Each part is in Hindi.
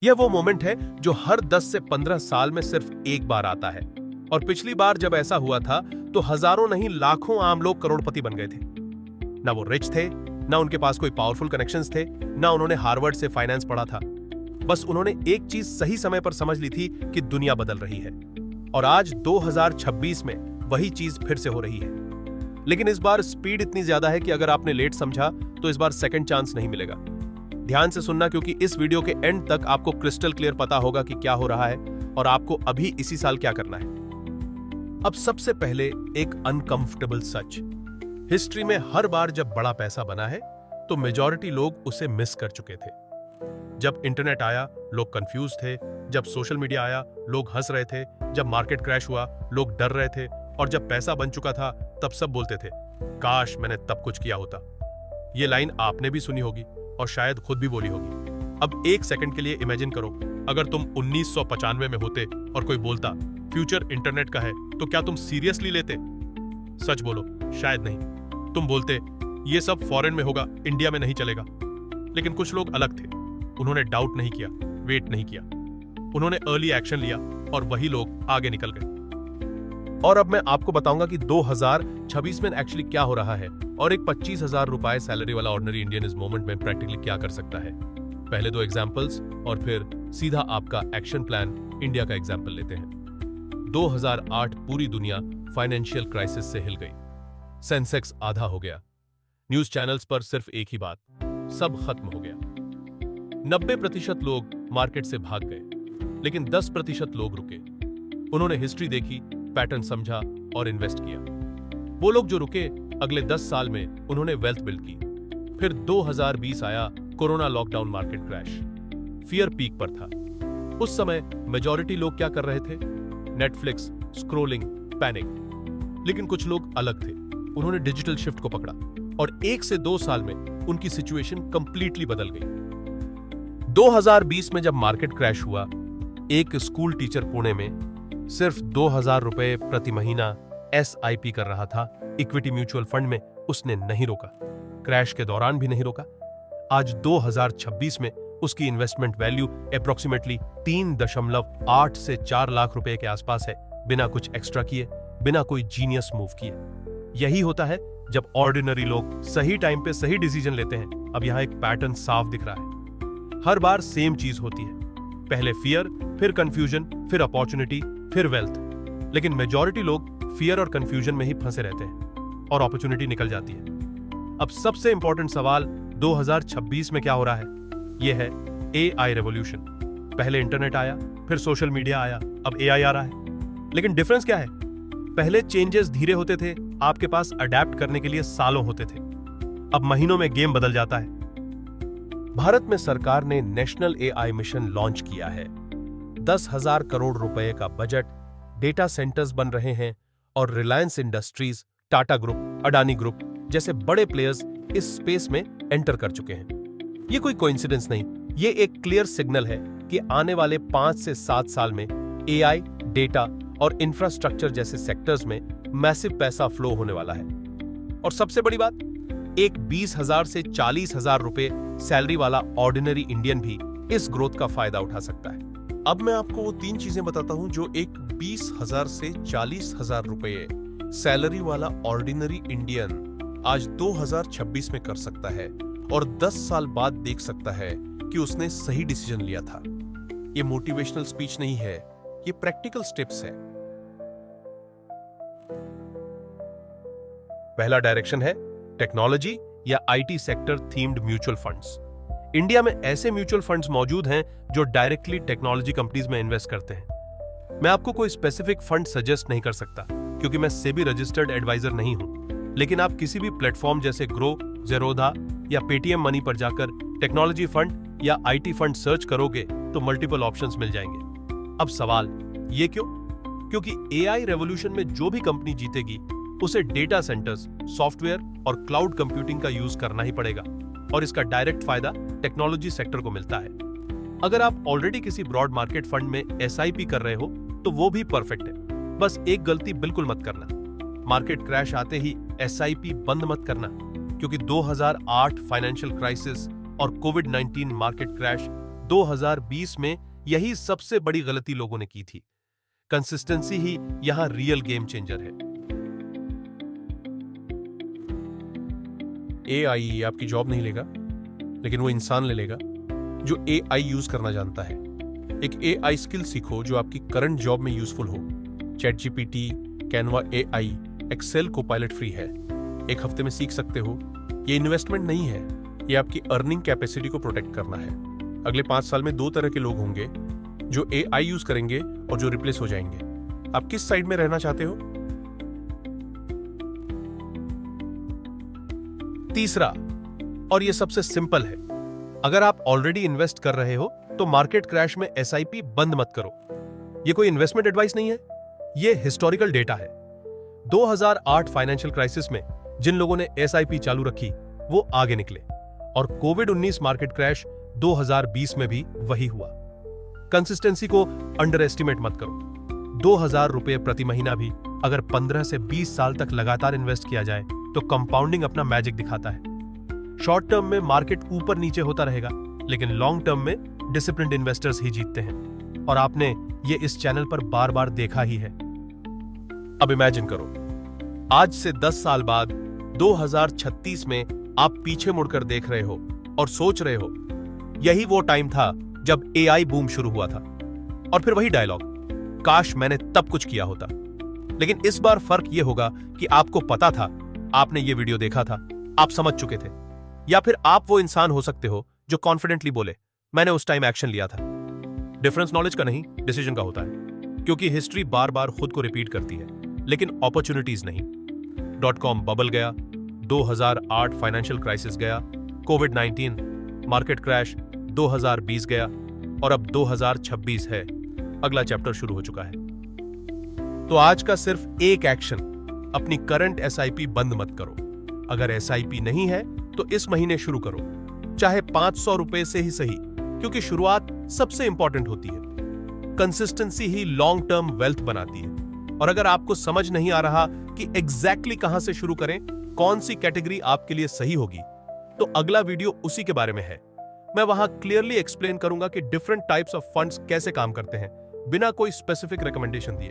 यह वो मोमेंट है जो हर 10 से 15 साल में सिर्फ एक बार आता है। और पिछली बार जब ऐसा हुआ था तो हजारों नहीं लाखों आम लोग करोड़पति बन गए थे। ना वो रिच थे, ना उनके पास कोई पावरफुल कनेक्शंस थे, ना उन्होंने हार्वर्ड से फाइनेंस पढ़ा था। बस उन्होंने एक चीज सही समय पर समझ ली थी कि दुनिया बदल रही है। और आज 2026 में वही चीज फिर से हो रही है। लेकिन इस बार स्पीड इतनी ज्यादा है कि अगर आपने लेट समझा तो इस बार सेकंड चांस नहीं मिलेगा। ध्यान से सुनना, क्योंकि इस वीडियो के एंड तक आपको क्रिस्टल क्लियर पता होगा कि क्या हो रहा है और आपको अभी इसी साल क्या करना है। अब सबसे पहले एक अनकंफर्टेबल सच। हिस्ट्री में हर बार जब बड़ा पैसा बना है तो मेजॉरिटी लोग उसे मिस कर चुके थे। जब इंटरनेट आया लोग कंफ्यूज थे, जब सोशल मीडिया आया लोग हंस रहे थे, जब मार्केट क्रैश हुआ लोग डर रहे थे, और जब पैसा बन चुका था तब सब बोलते थे काश मैंने तब कुछ किया होता। ये लाइन आपने भी सुनी होगी और शायद खुद भी बोली होगी। अब एक सेकंड के लिए इमेजिन करो, अगर तुम 1995 में होते और कोई बोलता फ्यूचर इंटरनेट का है, तो क्या तुम सीरियसली लेते? सच बोलो, शायद नहीं। तुम बोलते ये सब फॉरेन में होगा, इंडिया में नहीं चलेगा। लेकिन कुछ लोग अलग थे। उन्होंने डाउट नहीं किया, वेट नहीं किया, उन्होंने अर्ली एक्शन लिया और वही लोग आगे निकल गए। और अब मैं आपको बताऊंगा कि 2026 में एक्चुअली क्या हो रहा है और एक 25,000 रुपए सैलरी वाला ऑर्डिनरी इंडियन इस मोमेंट में प्रैक्टिकली क्या कर सकता है। पहले दो एग्जांपल्स और फिर सीधा आपका एक्शन प्लान इंडिया का एग्जांपल लेते हैं। 2008 पूरी दुनिया फाइनेंशियल क्राइसिस से हिल गई। सेंसेक्स आधा हो गया। न्यूज चैनल्स पर सिर्फ एक ही बात, सब खत्म हो गया। 90% लोग मार्केट से भाग गए, लेकिन 10% लोग रुके। उन्होंने हिस्ट्री देखी, पैटर्न समझा और इन्वेस्ट किया। वो लोग जो रुके, अगले 10 साल में उन्होंने वेल्थ बिल्ड की। फिर 2020 आया, corona lockdown, market crash, fear peak पर था। उस समय मेजॉरिटी लोग क्या कर रहे थे? Netflix, scrolling, panic. लेकिन कुछ लोग अलग थे। उन्होंने डिजिटल शिफ्ट को पकड़ा और 1 से 2 साल में उनकी सिचुएशन कंप्लीटली बदल गई। 2020 में जब मार्केट क्रैश हुआ, एक स्कूल टीचर पुणे में सिर्फ 2,000 रुपए प्रति महीना SIP कर रहा था इक्विटी म्यूचुअल फंड में। उसने नहीं रोका, क्रैश के दौरान भी नहीं रोका। आज 2026 में उसकी इन्वेस्टमेंट वैल्यू अप्रोक्सीमेटली 3.8 से 4 लाख रुपए के आसपास है, बिना कुछ एक्स्ट्रा किए, बिना कोई जीनियस मूव किए। यही होता है जब ऑर्डिनरी लोग सही टाइम पे सही डिसीजन लेते हैं। अब यहां एक पैटर्न साफ दिख रहा है। हर बार सेम चीज होती है, पहले फियर, फिर कंफ्यूजन, फिर अपॉर्चुनिटी, फिर वेल्थ। लेकिन मेजॉरिटी लोग फियर और कंफ्यूजन में ही फंसे रहते हैं और अपॉर्चुनिटी निकल जाती है। अब सबसे इंपॉर्टेंट सवाल 2026 में क्या हो रहा है? यह है AI रेवोल्यूशन। पहले इंटरनेट आया, फिर सोशल मीडिया आया, अब AI आ रहा है। लेकिन डिफरेंस क्या है? पहले चेंजेस धीरे होते थे, आपके पास अडेप्ट करने के लिए सालों होते थे। अब महीनों में गेम बदल जाता है। भारत में सरकार ने नेशनल AI मिशन लॉन्च किया है। 10,000 करोड़ रुपए का बजट, डेटा सेंटर्स बन रहे हैं और Reliance industries, Tata group, Adani group जैसे बड़े प्लेयर्स इस स्पेस में एंटर कर चुके हैं। ये कोई कोइंसिडेंस नहीं, ये एक क्लियर सिग्नल है कि आने वाले 5 से 7 साल में AI, डेटा और इंफ्रास्ट्रक्चर जैसे सेक्टर्स में मैसिव पैसा फ्लो होने वाला है। और सबसे बड़ी बात, एक 20,000 से 40,000 रुपए सैलरी वाला ऑर्डिनरी इंडियन भी इस ग्रोथ का फायदा उठा सकता है। अब मैं आपको वो 3 चीजें बताता हूं जो एक 20,000 से 40,000 रुपए सैलरी वाला ऑर्डिनरी इंडियन आज 2026 में कर सकता है और 10 साल बाद देख सकता है कि उसने सही डिसीजन लिया था। ये मोटिवेशनल स्पीच नहीं है, ये प्रैक्टिकल स्टेप्स है। पहला डायरेक्शन है टेक्नोलॉजी या IT sector themed mutual funds. India में ऐसे म्यूचुअल फंड्स मौजूद हैं जो डायरेक्टली टेक्नोलॉजी कंपनीज में इन्वेस्ट करते हैं। मैं आपको कोई स्पेसिफिक फंड सजेस्ट नहीं कर सकता क्योंकि मैं सेबी रजिस्टर्ड एडवाइजर नहीं हूं। लेकिन आप किसी भी प्लेटफॉर्म जैसे ग्रो, जेरोधा या पेटीएम मनी पर जाकर टेक्नोलॉजी फंड या IT फंड सर्च करोगे तो मल्टीपल ऑप्शंस मिल जाएंगे। अब सवाल, ये क्यों? क्योंकि AI रेवोल्यूशन में जो भी कंपनी जीतेगी उसे डेटा सेंटर्स, सॉफ्टवेयर और क्लाउड कंप्यूटिंग का यूज करना ही पड़ेगा और इसका डायरेक्ट फायदा टेक्नोलॉजी सेक्टर को मिलता है। अगर आप ऑलरेडी किसी ब्रॉड मार्केट फंड में SIP कर रहे हो तो वो भी परफेक्ट है। बस एक गलती बिल्कुल मत करना, मार्केट क्रैश आते ही SIP बंद मत करना, क्योंकि 2008 फाइनेंशियल क्राइसिस और कोविड-19 मार्केट क्रैश 2020 में यही सबसे बड़ी गलती लोगों ने की थी। कंसिस्टेंसी ही यहां रियल गेम चेंजर है। एआई आपकी जॉब नहीं लेगा, लेकिन वो इंसान ले लेगा जो एआई यूज करना जानता है। एक एआई स्किल सीखो जो आपकी करंट जॉब में यूजफुल हो। ChatGPT, Canva AI, Excel Copilot free है, एक हफ्ते में सीख सकते हो। ये इन्वेस्टमेंट नहीं है, ये आपकी अर्निंग कैपेसिटी को प्रोटेक्ट करना है। अगले 5 साल में 2 तरह के लोग होंगे, जो एआई यूज करेंगे और जो रिप्लेस हो जाएंगे। आप किस साइड में रहना चाहते हो? तीसरा, और ये सबसे सिंपल है, अगर आप ऑलरेडी इन्वेस्ट कर रहे हो तो मार्केट क्रैश में एसआईपी बंद मत करो। ये कोई इन्वेस्टमेंट एडवाइस नहीं है, ये हिस्टोरिकल डेटा है। 2008 फाइनेंशियल क्राइसिस में जिन लोगों ने एसआईपी चालू रखी वो आगे निकले, और कोविड-19 मार्केट क्रैश 2020 में भी वही हुआ। कंसिस्टेंसी को अंडर एस्टिमेट मत करो। 2000 रुपए प्रति महीना भी अगर 15 से 20 साल तक लगातार इन्वेस्ट किया जाए तो कंपाउंडिंग अपना मैजिक दिखाता है। शॉर्ट टर्म में मार्केट ऊपर नीचे होता रहेगा, लेकिन लॉन्ग टर्म में डिसिप्लिन्ड इन्वेस्टर्स ही जीतते हैं, और आपने ये इस चैनल पर बार बार देखा ही है। अब इमेजिन करो, आज से 10 साल बाद 2036 में आप पीछे मुड़कर देख रहे हो और सोच रहे हो यही वो टाइम था जब एआई बूम शुरू हुआ था। और फिर वही डायलॉग, काश मैंने तब कुछ किया होता। लेकिन इस बार फर्क यह होगा कि आपको पता था, आपने ये वीडियो देखा था, आप समझ चुके थे, या फिर आप वो इंसान हो सकते हो जो कॉन्फिडेंटली बोले, मैंने उस टाइम एक्शन लिया था। डिफरेंस नॉलेज का नहीं, डिसीजन का होता है, क्योंकि हिस्ट्री बार बार खुद को रिपीट करती है, लेकिन अपॉर्चुनिटीज नहीं। .com बबल गया, 2008 फाइनेंशियल क्राइसिस गया, कोविड-19 मार्केट क्रैश 2020 गया, और अब 2026 है। अगला चैप्टर शुरू हो चुका है। तो आज का सिर्फ एक एक्शन, अपनी करंट एसआईपी बंद मत करो। अगर एसआईपी नहीं है तो इस महीने शुरू करो, चाहे 500 रुपए से ही सही, क्योंकि शुरुआत सबसे इंपॉर्टेंट होती है। कंसिस्टेंसी ही लॉन्ग टर्म वेल्थ बनाती है। और अगर आपको समझ नहीं आ रहा कि एग्जैक्टली कहां से शुरू करें, कौन सी कैटेगरी आपके लिए सही होगी, तो अगला वीडियो उसी के बारे में है। मैं वहां क्लियरली एक्सप्लेन करूंगा कि डिफरेंट टाइप्स ऑफ फंड्स कैसे काम करते हैं, बिना कोई स्पेसिफिक रिकमेंडेशन दिए।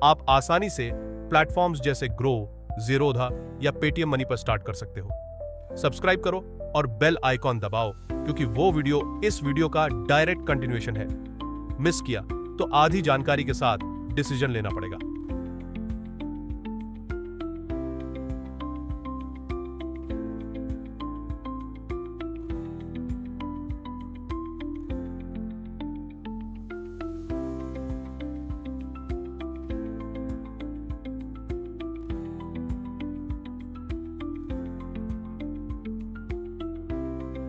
आप आसानी से प्लेटफॉर्म्स जैसे ग्रो, ज़ीरोधा या पेटीएम मनी पर स्टार्ट कर सकते हो। सब्सक्राइब करो और बेल आइकॉन दबाओ, क्योंकि वो वीडियो इस वीडियो का डायरेक्ट कंटिन्यूएशन है। मिस किया तो आधी जानकारी के साथ डिसीजन लेना पड़ेगा।